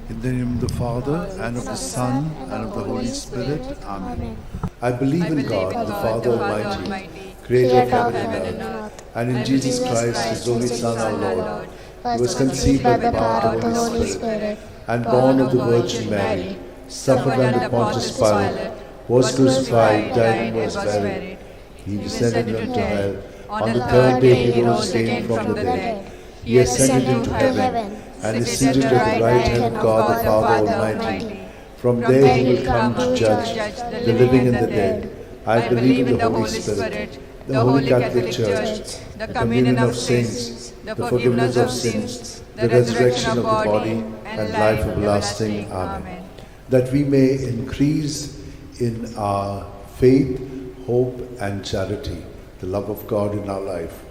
In the name of the Father, and of the Son, and of the Holy Spirit. Amen. I believe in God, the Father Almighty, creator of heaven and earth, and in Jesus Christ, his only Son, our Lord, who was conceived by the power of the Holy Spirit, and born of the Virgin Mary, suffered under Pontius Pilate, was crucified, died, and was buried. He descended into hell. On the third day he rose again from the dead. He ascended into heaven, and is seated at the right hand of God the Father Almighty. From there he will come to judge the living and the dead. I believe in the Holy Spirit, the Holy Catholic Church, the communion of saints, the forgiveness of sins, the resurrection of the body, and life everlasting. Amen. That we may increase in our faith, hope, and charity, the love of God in our life.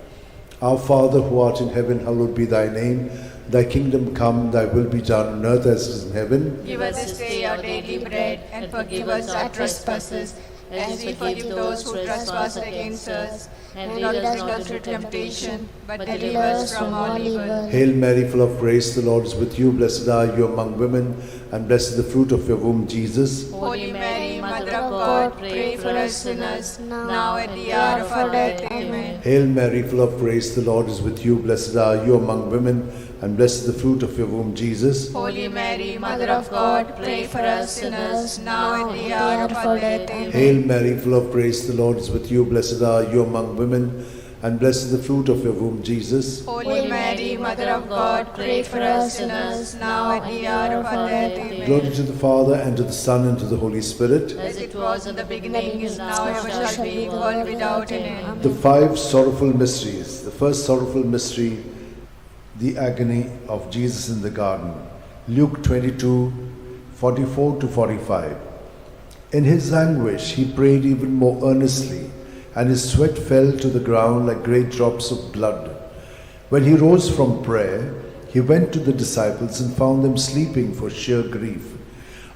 Our Father who art in heaven, hallowed be thy name. Thy kingdom come, thy will be done on earth as it is in heaven. Give us this day our daily bread, and forgive us our trespasses, as we forgive those who trespass against us. And lead us not into temptation, but deliver us from all evil. Hail Mary, full of grace, the Lord is with you. Blessed are you among women, and blessed is the fruit of your womb, Jesus. Holy Mary, Mother of God, pray for us sinners, now at the hour of our death. Amen. Hail Mary, full of grace, the Lord is with you. Blessed are you among women, and blessed is the fruit of your womb, Jesus. Holy Mary, Mother of God, pray for us sinners, now at the hour of our death. Amen. Hail Mary, full of grace, the Lord is with you. Blessed are you among women, and blessed is the fruit of your womb, Jesus. Holy Mary, Mother of God, pray for us sinners, now at the hour of our death. Amen. Glory to the Father, and to the Son, and to the Holy Spirit. As it was in the beginning, is now, ever shall be, world without an end. The five sorrowful mysteries. The first sorrowful mystery, the agony of Jesus in the garden. Luke 22, 44 to 45. In his anguish, he prayed even more earnestly, and his sweat fell to the ground like great drops of blood. When he rose from prayer, he went to the disciples and found them sleeping for sheer grief.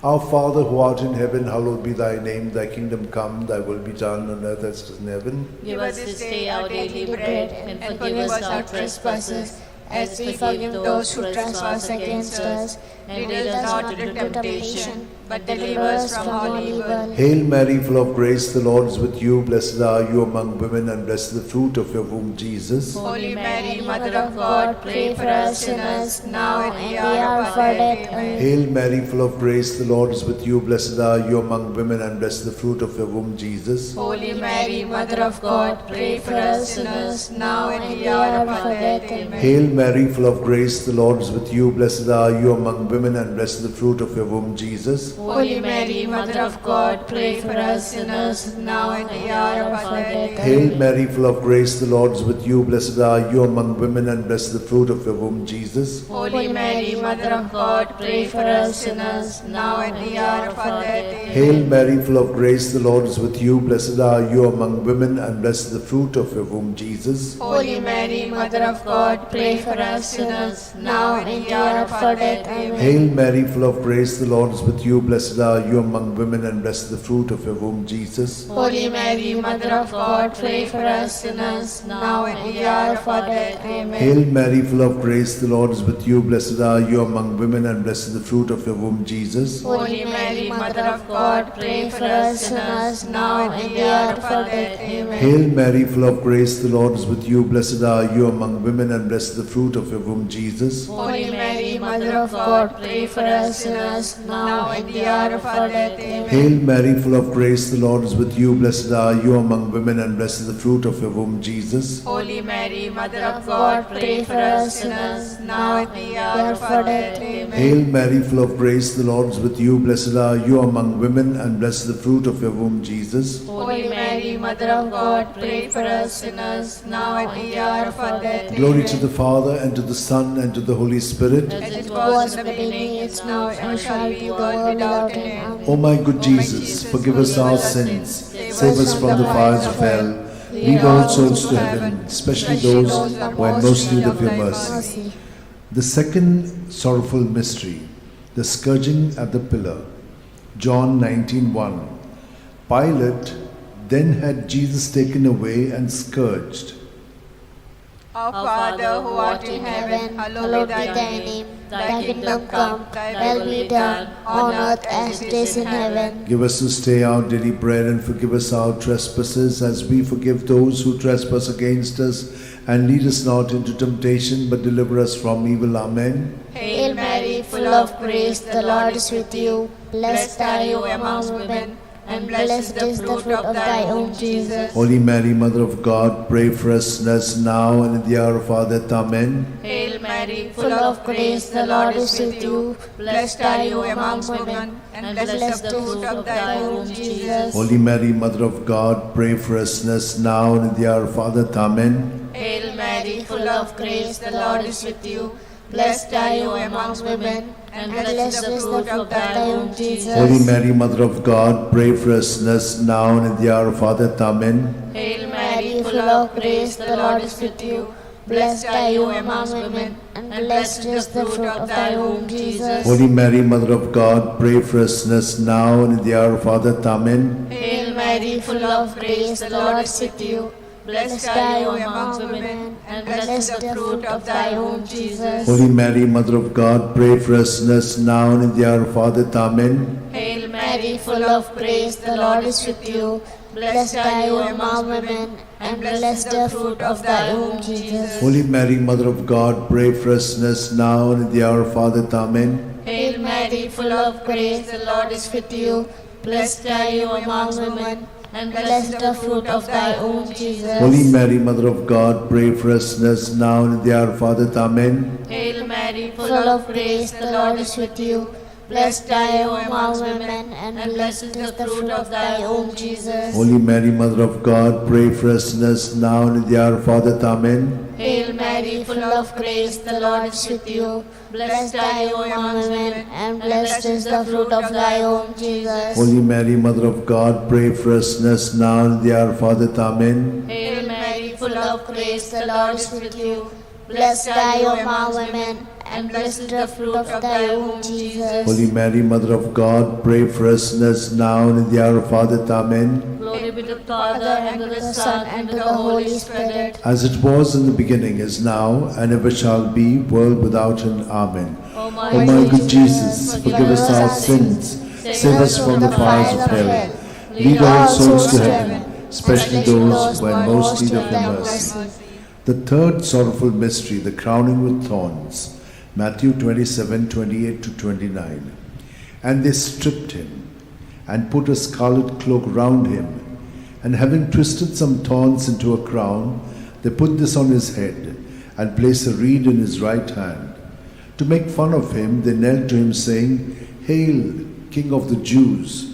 Our Father who art in heaven, hallowed be thy name. Thy kingdom come, thy will be done on earth as it is in heaven. Give us this day our daily bread, and forgive us our trespasses, as we forgive those who trespass against us. And lead us not into temptation, but deliver us from all evil. Hail Mary, full of grace, the Lord is with you. Blessed are you among women, and blessed is the fruit of your womb, Jesus. Holy Mary, Mother of God, pray for us sinners, now at the hour of our death. Amen. Hail Mary, full of grace, the Lord is with you. Blessed are you among women, and blessed is the fruit of your womb, Jesus. Holy Mary, Mother of God, pray for us sinners, now at the hour of our death. Amen. Hail Mary, full of grace, the Lord is with you. Blessed are you among women, and blessed is the fruit of your womb, Jesus. Holy Mary, Mother of God, pray for us sinners, now at the hour of our death. Hail Mary, full of grace, the Lord is with you. Blessed are you among women, and blessed is the fruit of your womb, Jesus. Holy Mary, Mother of God, pray for us sinners, now at the hour of our death. Hail Mary, full of grace, the Lord is with you. Blessed are you among women, and blessed is the fruit of your womb, Jesus. Holy Mary, Mother of God, pray for us sinners, now at the hour of our death. Amen. Hail Mary, full of grace, the Lord is with you. Blessed are you among women, and blessed is the fruit of your womb, Jesus. Holy Mary, Mother of God, pray for us sinners, now at the hour of our death. Amen. Hail Mary, full of grace, the Lord is with you. Blessed are you among women, and blessed is the fruit of your womb, Jesus. Holy Mary, Mother of God, pray for us sinners, now at the hour of our death. Amen. Hail Mary, full of grace, the Lord is with you. Blessed are you among women, and blessed is the fruit of your womb, Jesus. Holy Mary, Mother of God, pray for us sinners, now at the hour of our death. Amen. Hail Mary, full of grace, the Lord is with you. Blessed are you among women, and blessed is the fruit of your womb, Jesus. Holy Mary, Mother of God, pray for us sinners, now at the hour of our death. Amen. Hail Mary, full of grace, the Lord is with you. Blessed are you among women, and blessed is the fruit of your womb, Jesus. Holy Mary, Mother of God, pray for us sinners, now at the hour of our death. Glory to the Father, and to the Son, and to the Holy Spirit. As it was in the beginning, is now, and shall be, world without an end. O my good Jesus, forgive us our sins, save us from the fires of hell, lead all souls to heaven, especially those who are in most need of your mercy. The second sorrowful mystery, the scourging at the pillar. John 19:1. Pilate then had Jesus taken away and scourged. Our Father who art in heaven, hallowed be thy name. Thy kingdom come, thy will be done, on earth as it is in heaven. Give us this day our daily bread, and forgive us our trespasses as we forgive those who trespass against us. And lead us not into temptation, but deliver us from evil. Amen. Hail Mary, full of grace, the Lord is with you. Blessed are you among women, and blessed is the fruit of thy womb, Jesus. Holy Mary, Mother of God, pray for us sinners now and in the hour of our death. Amen. Hail Mary, full of grace, the Lord is with you. Blessed are you among women, and blessed is the fruit of thy womb, Jesus. Holy Mary, Mother of God, pray for us sinners now and in the hour of our death. Amen. Hail Mary, full of grace, the Lord is with you. Blessed are you among women, and blessed is the fruit of thy womb, Jesus. Holy Mary, Mother of God, pray for us sinners now and in the hour of our death. Amen. Hail Mary, full of grace, the Lord is with you. Blessed are you among women, and blessed is the fruit of thy womb, Jesus. Holy Mary, Mother of God, pray for us sinners now and in the hour of our death. Amen. Hail Mary, full of grace, the Lord is with you. Blessed are you among women, and blessed is the fruit of thy womb, Jesus. Holy Mary, Mother of God, pray for us sinners now and in the hour of our death. Amen. Hail Mary, full of grace, the Lord is with you. Blessed are you among women, and blessed is the fruit of thy womb, Jesus. Holy Mary, Mother of God, pray for us sinners now and in the hour of our death. Amen. Hail Mary, full of grace, the Lord is with you. Blessed are you among women, and blessed is the fruit of thy womb, Jesus. Holy Mary, Mother of God, pray for us sinners now and in the hour of our death. Amen. Hail Mary, full of grace, the Lord is with you. Blessed are you among women, and blessed is the fruit of thy womb, Jesus. Holy Mary, Mother of God, pray for us sinners now and in the hour of our death. Amen. Hail Mary, full of grace, the Lord is with you. Blessed are you among women, and blessed is the fruit of thy womb, Jesus. Holy Mary, Mother of God, pray for us sinners now and in the hour of our death. Amen. Hail Mary, full of grace, the Lord is with you. Blessed are you among women, and blessed is the fruit of thy womb, Jesus. Holy Mary, Mother of God, pray for us sinners now and in the hour of our death. Amen. Glory be to the Father, and to the Son, and to the Holy Spirit. As it was in the beginning, is now, and ever shall be, world without end. Amen. O O my good Jesus, forgive us our sins, save us from the fires of hell, lead all souls to heaven, especially those who are in most need of your mercy. The third sorrowful mystery, the crowning with thorns. Matthew 27:28-29. And they stripped him, and put a scarlet cloak round him, and having twisted some thorns into a crown, they put this on his head, and placed a reed in his right hand. To make fun of him, they knelt to him, saying, Hail, King of the Jews!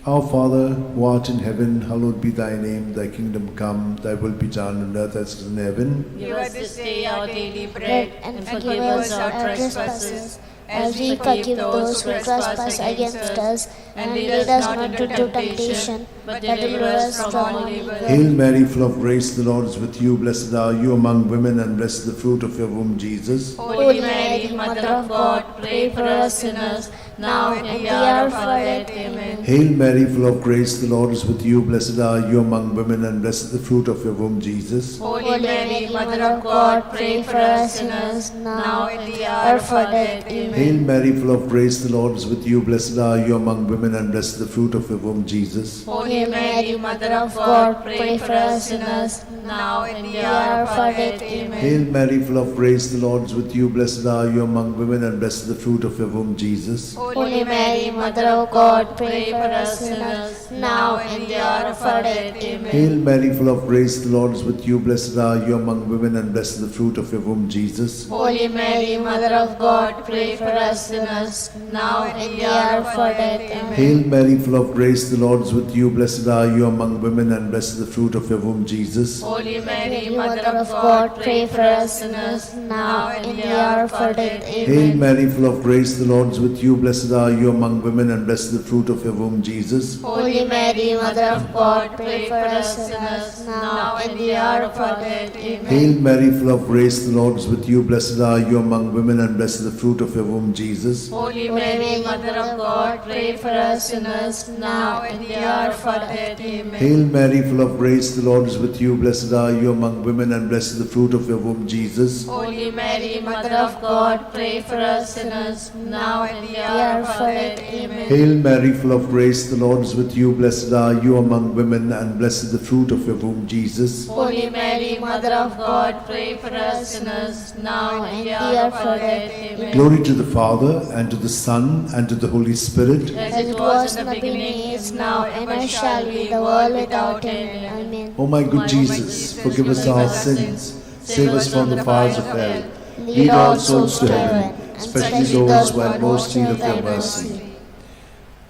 Our Father, who art in heaven, hallowed be thy name. Thy kingdom come, thy will be done on earth as it is in heaven. Give us this day our daily bread, and forgive us our trespasses, as we forgive those who trespass against us. And lead us not into temptation, but deliver us from evil. Hail Mary, full of grace, the Lord is with you. Blessed are you among women, and blessed is the fruit of your womb, Jesus. Holy Mary, Mother of God, pray for us sinners, now and in the hour of our death. Amen. Hail Mary, full of grace, the Lord is with you. Blessed are you among women, and blessed is the fruit of your womb, Jesus. Holy Mary, Mother of God, pray for us sinners, now and in the hour of our death. Amen. Hail Mary, full of grace, the Lord is with you. Blessed are you among women, and blessed is the fruit of your womb, Jesus. Holy Mary, Mother of God, pray for us sinners, now and in the hour of our death. Amen. Hail Mary, full of grace, the Lord is with you. Blessed are you among women, and blessed is the fruit of your womb, Jesus. Holy Mary, Mother of God, pray for us sinners, now and in the hour of our death. Amen. Hail Mary, full of grace, the Lord is with you. Blessed are you among women, and blessed is the fruit of your womb, Jesus. Holy Mary, Mother of God, pray for us sinners, now and in the hour of our death. Amen. Hail Mary, full of grace, the Lord is with you. Blessed are you among women, and blessed is the fruit of your womb, Jesus. Holy Mary, Mother of God, pray for us sinners, now and in the hour of our death. Amen. Hail Mary, full of grace, the Lord is with you. Blessed blessed are you among women, and blessed is the fruit of your womb, Jesus. Holy Mary, Mother of God, pray for us sinners, now and in the hour of our death. Amen. Hail Mary, full of grace, the Lord is with you. Blessed are you among women, and blessed is the fruit of your womb, Jesus. Holy Mary, Mother of God, pray for us sinners, now and in the hour of our death. Amen. Hail Mary, full of grace, the Lord is with you. Blessed are you among women, and blessed is the fruit of your womb, Jesus. Holy Mary, Mother of God, pray for us sinners, now and in the hour of our death. Amen. Hail Mary, full of grace, the Lord is with you. Blessed are you among women, and blessed is the fruit of your womb, Jesus. Holy Mary, Mother of God, pray for us sinners, now and in the hour of our death. Amen. Glory to the Father, and to the Son, and to the Holy Spirit. As it was in the beginning, is now, and ever shall be, the world without end. Amen. O my good Jesus, forgive us our sins, save us from the fires of hell, lead all souls to heaven, especially those who have most need of your mercy.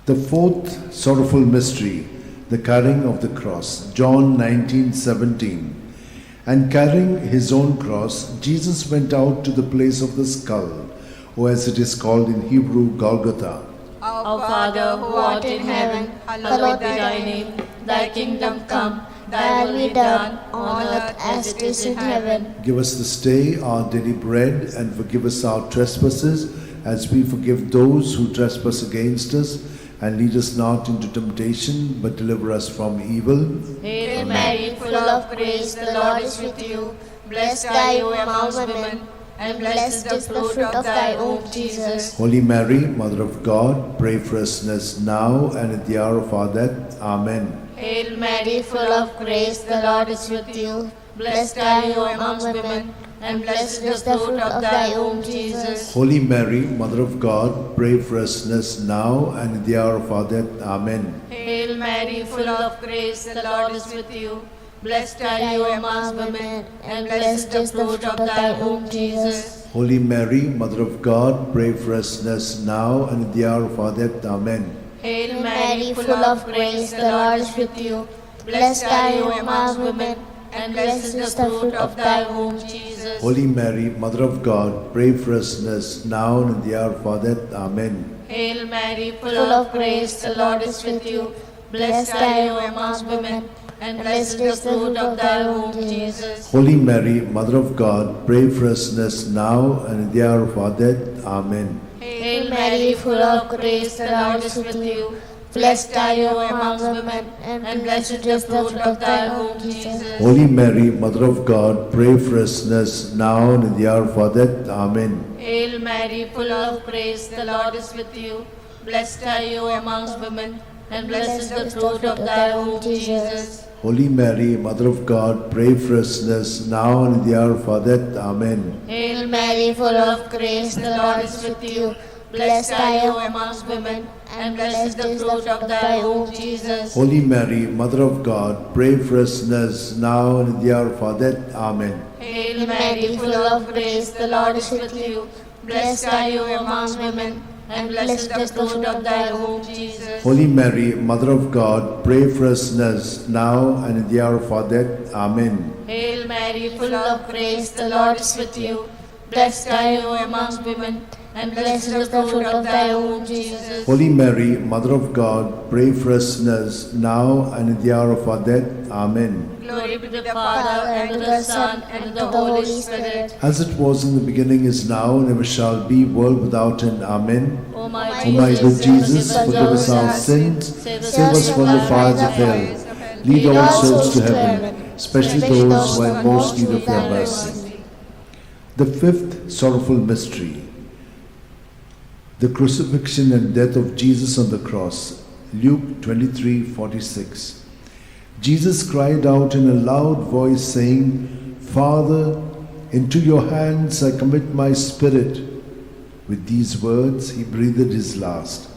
The fourth sorrowful mystery, the carrying of the cross. John 19:17. And carrying his own cross, Jesus went out to the place of the skull, or as it is called in Hebrew, Golgotha. Our Father, who art in heaven, hallowed be thy name. Thy kingdom come, thy will be done, on earth as it is in heaven. Give us this day our daily bread, and forgive us our trespasses, as we forgive those who trespass against us. And lead us not into temptation, but deliver us from evil. Hail Mary, full of grace, the Lord is with you. Blessed are you among women, and blessed is the fruit of thy womb, Jesus. Holy Mary, Mother of God, pray for us sinners now and at the hour of our death. Amen. Hail Mary, full of grace, the Lord is with you. Blessed are you among women, and blessed is the fruit of thy womb, Jesus. Holy Mary, Mother of God, pray for us sinners now and at the hour of our death. Amen. Hail Mary, full of grace, the Lord is with you. Blessed are you among women, and blessed is the fruit of thy womb, Jesus. Holy Mary, Mother of God, pray for us sinners now and at the hour of our death. Amen. Hail Mary, full of grace, the Lord is with you. Blessed are you among women, and blessed is the fruit of thy womb, Jesus. Holy Mary, Mother of God, pray for us sinners now and at the hour of our death. Amen. Hail Mary, full of grace, the Lord is with you. Blessed are you among women, and blessed is the fruit of thy womb, Jesus. Holy Mary, Mother of God, pray for us sinners now and at the hour of our death. Amen. Hail Mary, full of grace, the Lord is with you. Blessed are you among women, and blessed is the fruit of thy womb, Jesus. Holy Mary, Mother of God, pray for us sinners now and at the hour of our death. Amen. Hail Mary, full of grace, the Lord is with you. Blessed are you among women, and blessed is the fruit of thy womb, Jesus. Holy Mary, Mother of God, pray for us sinners now and at the hour of our death. Amen. Hail Mary, full of grace, the Lord is with you. Blessed are you among women, and blessed is the fruit of thy womb, Jesus. Holy Mary, Mother of God, pray for us sinners now and at the hour of our death. Amen. Hail Mary, full of grace, the Lord is with you. Blessed are you among women, and blessed is the fruit of thy womb, Jesus. Holy Mary, Mother of God, pray for us sinners now and at the hour of our death. Amen. Hail Mary, full of grace, the Lord is with you. Blessed are you among women, and blessed is the fruit of thy womb, Jesus. Holy Mary, Mother of God, pray for us sinners now and at the hour of our death. Amen. Glory be to the Father, and to the Son, and to the Holy Spirit. As it was in the beginning, is now, and ever shall be, world without end. Amen. O my O my good Jesus, forgive us our sins, save us from the fires of hell, lead all souls to heaven, especially those who have most need of your mercy. The fifth sorrowful mystery, the crucifixion and death of Jesus on the cross. Luke 23:46. Jesus cried out in a loud voice, saying, Father, into your hands I commit my spirit. With these words he breathed his last.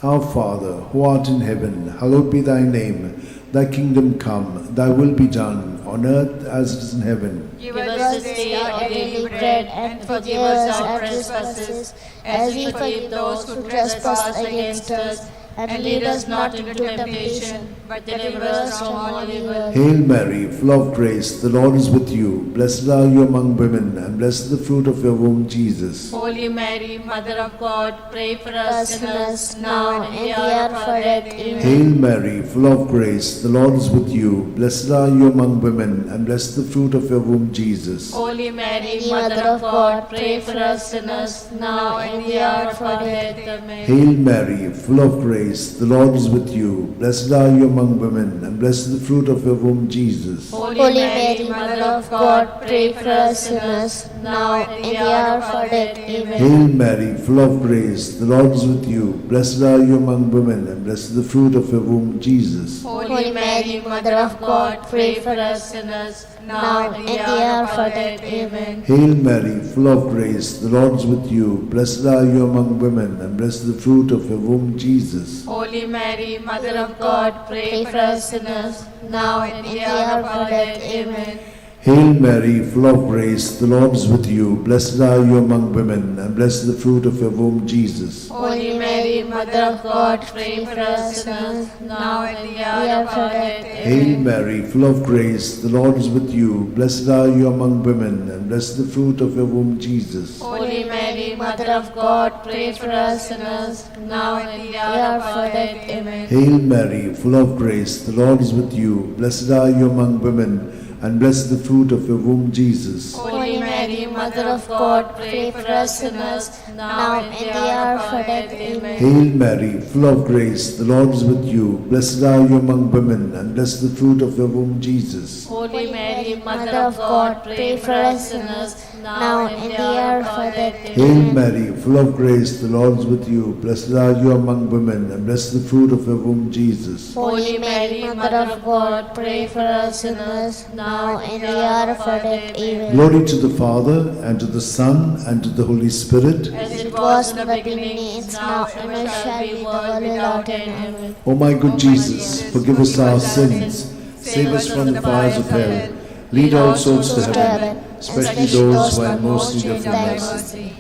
Our Father, who art in heaven, hallowed be thy name. Thy kingdom come, thy will be done, on earth as it is in heaven. Give us this day our daily bread, and forgive us our trespasses, as we forgive those who trespass against us. and lead us not into temptation, but deliver us from all evil. Hail Mary, full of grace, the Lord is with you. Blessed are you among women, and blessed is the fruit of your womb, Jesus. Holy Mary, Mother of God, pray for us sinners, now and in the hour hour of of our our death. death. Amen. Hail Mary, full of grace, the Lord is with you. Blessed are you among women, and blessed is the fruit of your womb, Jesus. Holy Mary, Mother of God, pray for us sinners, now and in the hour of our death. Amen. Hail Mary, full of grace, the Lord is with you. Blessed are you among women, and blessed is the fruit of your womb, Jesus. Holy Mary, Mother of God, pray for us sinners, now and in the hour of our death. Amen. Hail Mary, full of grace, the Lord is with you. Blessed are you among women, and blessed is the fruit of your womb, Jesus. Holy Mary, Mother of God, pray for us sinners, now and in the hour of our death. Amen. Hail Mary, full of grace, the Lord is with you. Blessed are you among women, and blessed is the fruit of your womb, Jesus. Holy Mary, Mother of God, pray for us sinners, now and in the hour of our death. Amen. Hail Mary, full of grace, the Lord is with you. Blessed are you among women, and blessed is the fruit of your womb, Jesus. Holy Mary, Mother of God, pray for us sinners, now and in the hour of our death. Hail Mary, full of grace, the Lord is with you. Blessed are you among women, and blessed is the fruit of your womb, Jesus. Holy Mary, Mother of God, pray for us sinners, now and in the hour of our death. Amen. Hail Mary, full of grace, the Lord is with you. Blessed are you among women, and blessed is the fruit of your womb, Jesus. Holy Mary, Mother of God, pray for us sinners, now and in the hour of our death. Amen. Hail Mary, full of grace, the Lord is with you. Blessed are you among women, and blessed is the fruit of your womb, Jesus. Holy Mary, Mother of God, pray for us sinners, now and in the hour of our death. Hail Mary, full of grace, the Lord is with you. Blessed are you among women, and blessed is the fruit of your womb, Jesus. Holy Mary, Mother of God, pray for us sinners, now and in the hour of our death. Amen. Glory to the Father, and to the Son, and to the Holy Spirit. As it was in the beginning, is now, and ever shall be, world without end. Amen. O my good Jesus, forgive us our sins, save us from the fires of hell, lead all souls to heaven, especially those who are in most need of your mercy.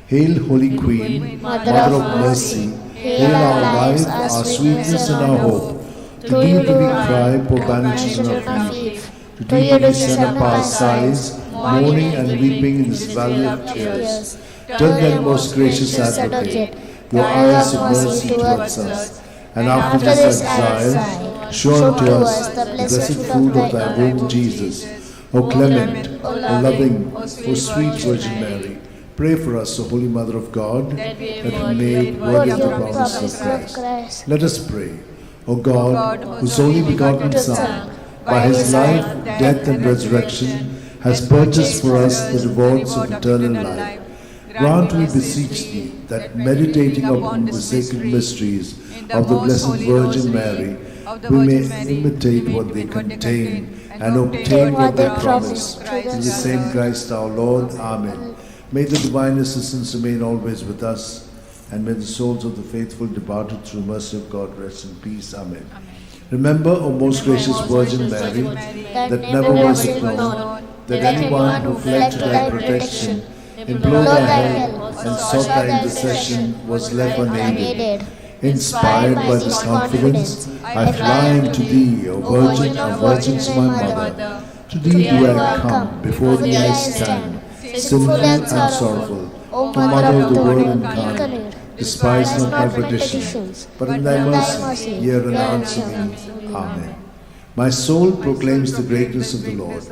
Hail, Holy Queen, Mother of mercy, hail our life, our sweetness, and our hope. To thee do we cry, poor banished children of Eve. To thee do we send up our sighs, mourning and weeping in this valley of tears. Turn then, most gracious Advocate, your eyes of mercy towards us, and after this exile, show unto us the blessed fruit of thy womb, Jesus. O clement, O loving, O sweet Virgin Mary, pray for us, O Holy Mother of God, that we may be made worthy of the promise of Christ. Let us pray. O God, whose only begotten Son, by his life, death, and resurrection, has purchased for us the rewards of eternal life, grant, we beseech thee, that meditating upon the sacred mysteries of the Blessed Virgin Mary, we may imitate what they contain and obtain what they promise. In the same Christ our Lord. Amen. May the divine assistance remain always with us, and may the souls of the faithful departed through mercy of God rest in peace. Amen. Remember, O most gracious Virgin Mary, that never was it known that anyone who fled to thy protection, implored thy help, and sought thy intercession was left unaided. Inspired by this confidence, I fly unto thee, O Virgin of Virgins, my Mother. To thee do I come, before thee I stand, sinful and sorrowful, O Mother of the Word incarnate. Despise not my petitions, but in thy mercy hear and answer me. Amen. My soul proclaims the greatness of the Lord.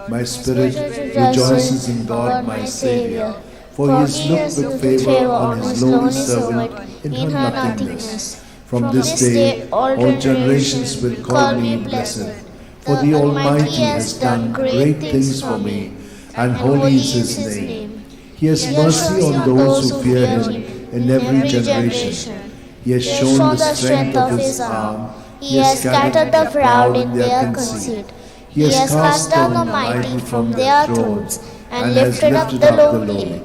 My spirit rejoices in God my Saviour, for he has looked with favour on his lowly servant in her nothingness. From this day all generations will call me blessed, for the Almighty has done great things for me, and holy is his name. He has mercy on those who fear him in every generation. He has shown the strength of his arm. He has scattered the proud in their conceit. He has cast down the mighty from their thrones, and lifted up the lowly.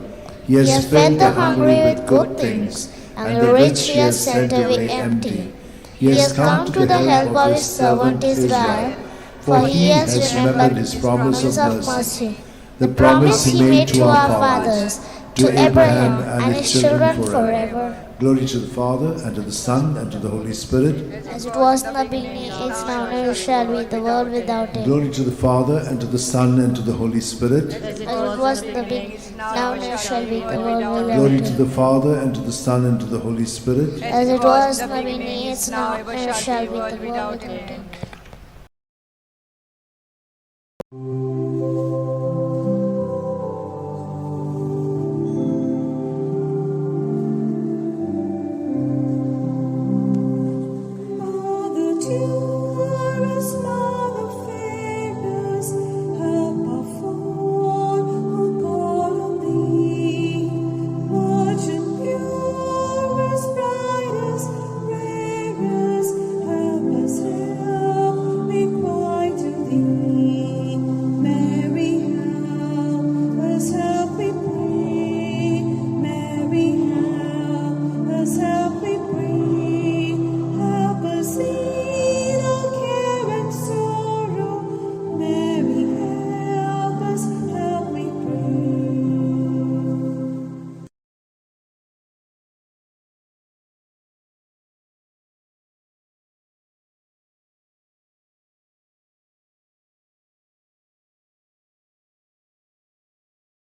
He has fed the hungry with good things, and the rich he has sent away empty. He has come to the help of his servant Israel, for he has remembered his promise of mercy, the promise he made to our fathers, to Abraham and his children forever. Glory to the Father, and to the Son, and to the Holy Spirit. As it was in the beginning, is now, and ever shall be, the world without end. Glory to the Father, and to the Son, and to the Holy Spirit. As it was in the beginning, now, and ever shall be, the world without Glory end. to the Father, and to the Son, and to the Holy Spirit. As it was in the beginning, is now, and ever shall be, the world without end.